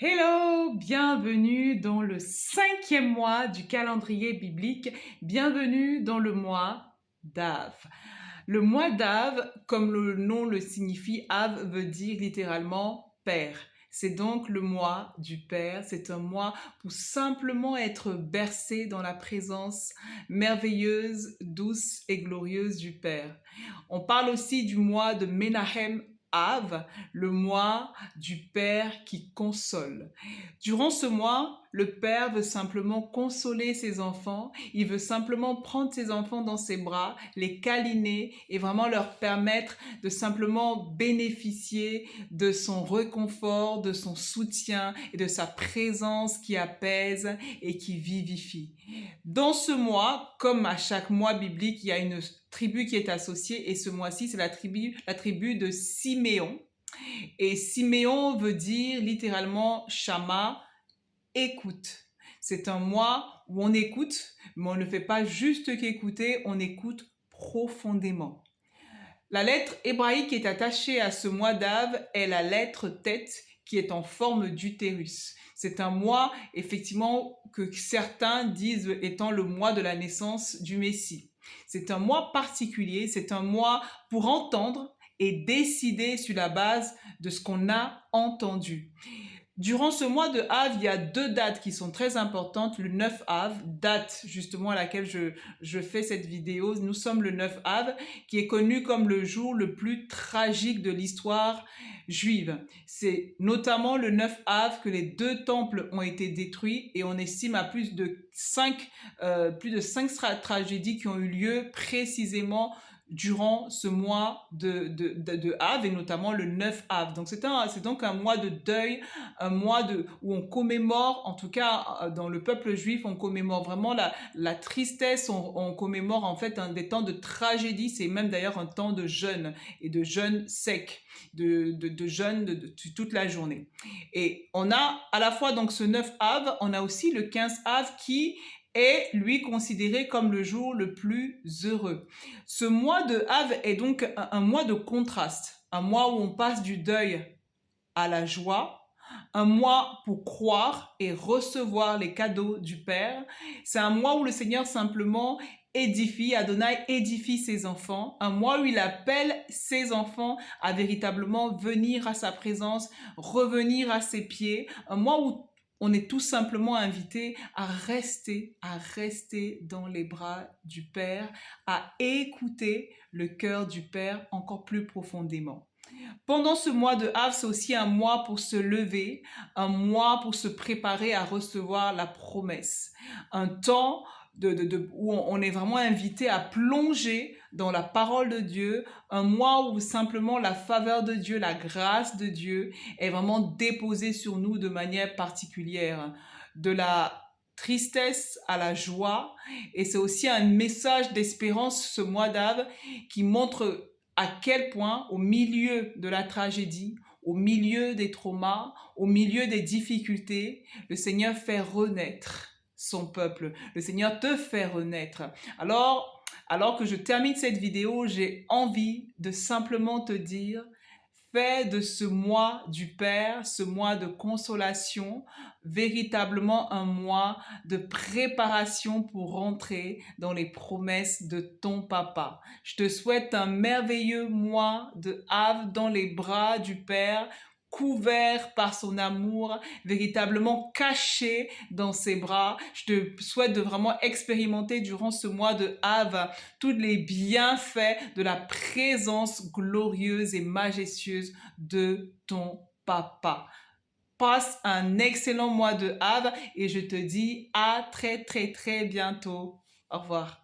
Hello, bienvenue dans le 5e mois du calendrier biblique. Bienvenue dans le mois d'Av. Le mois d'Av, comme le nom le signifie, Av veut dire littéralement Père. C'est donc le mois du Père. C'est un mois pour simplement être bercé dans la présence merveilleuse, douce et glorieuse du Père. On parle aussi du mois de Menahem Av, le mois du Père qui console. Durant ce mois, le Père veut simplement consoler ses enfants. Il veut simplement prendre ses enfants dans ses bras, les câliner et vraiment leur permettre de simplement bénéficier de son réconfort, de son soutien et de sa présence qui apaise et qui vivifie. Dans ce mois, comme à chaque mois biblique, il y a une tribu qui est associée et ce mois-ci, c'est la tribu de Siméon. Et Siméon veut dire littéralement Shama, écoute. C'est un mois où on écoute, mais on ne fait pas juste qu'écouter, on écoute profondément. La lettre hébraïque qui est attachée à ce mois d'Av est la lettre tête qui est en forme d'utérus. C'est un mois, effectivement, que certains disent étant le mois de la naissance du Messie. C'est un mois particulier, c'est un mois pour entendre et décider sur la base de ce qu'on a entendu. Durant ce mois de Av, il y a deux dates qui sont très importantes. Le 9 Av, date justement à laquelle je fais cette vidéo. Nous sommes le 9 Av, qui est connu comme le jour le plus tragique de l'histoire juive. C'est notamment le 9 Av que les deux temples ont été détruits et on estime à plus de 5 tragédies qui ont eu lieu précisément durant ce mois de Av et notamment le 9 Av. Donc c'est donc un mois de deuil, un mois où on commémore, en tout cas dans le peuple juif, on commémore vraiment la tristesse, on commémore en fait des temps de tragédie, c'est même d'ailleurs un temps de jeûne et de jeûne sec, de jeûne de toute la journée. Et on a à la fois donc ce 9 Av, on a aussi le 15 Av qui est lui considéré comme le jour le plus heureux. Ce mois de Av est donc un mois de contraste, un mois où on passe du deuil à la joie, un mois pour croire et recevoir les cadeaux du Père. C'est un mois où le Seigneur simplement édifie, Adonai édifie ses enfants, un mois où il appelle ses enfants à véritablement venir à sa présence, revenir à ses pieds, un mois où on est tout simplement invité à rester dans les bras du Père, à écouter le cœur du Père encore plus profondément. Pendant ce mois de Av, c'est aussi un mois pour se lever, un mois pour se préparer à recevoir la promesse, un temps où on est vraiment invité à plonger dans la parole de Dieu, un mois où simplement la faveur de Dieu, la grâce de Dieu est vraiment déposée sur nous de manière particulière, de la tristesse à la joie, et c'est aussi un message d'espérance ce mois d'Av qui montre à quel point au milieu de la tragédie, au milieu des traumas, au milieu des difficultés, le Seigneur fait renaître son peuple. Le Seigneur te fait renaître. Alors que je termine cette vidéo, j'ai envie de simplement te dire, fais de ce mois du Père, ce mois de consolation, véritablement un mois de préparation pour rentrer dans les promesses de ton papa. Je te souhaite un merveilleux mois de Av dans les bras du Père, couvert par son amour, véritablement caché dans ses bras. Je te souhaite de vraiment expérimenter durant ce mois de Av tous les bienfaits de la présence glorieuse et majestueuse de ton papa. Passe un excellent mois de Av et je te dis à très très très bientôt. Au revoir.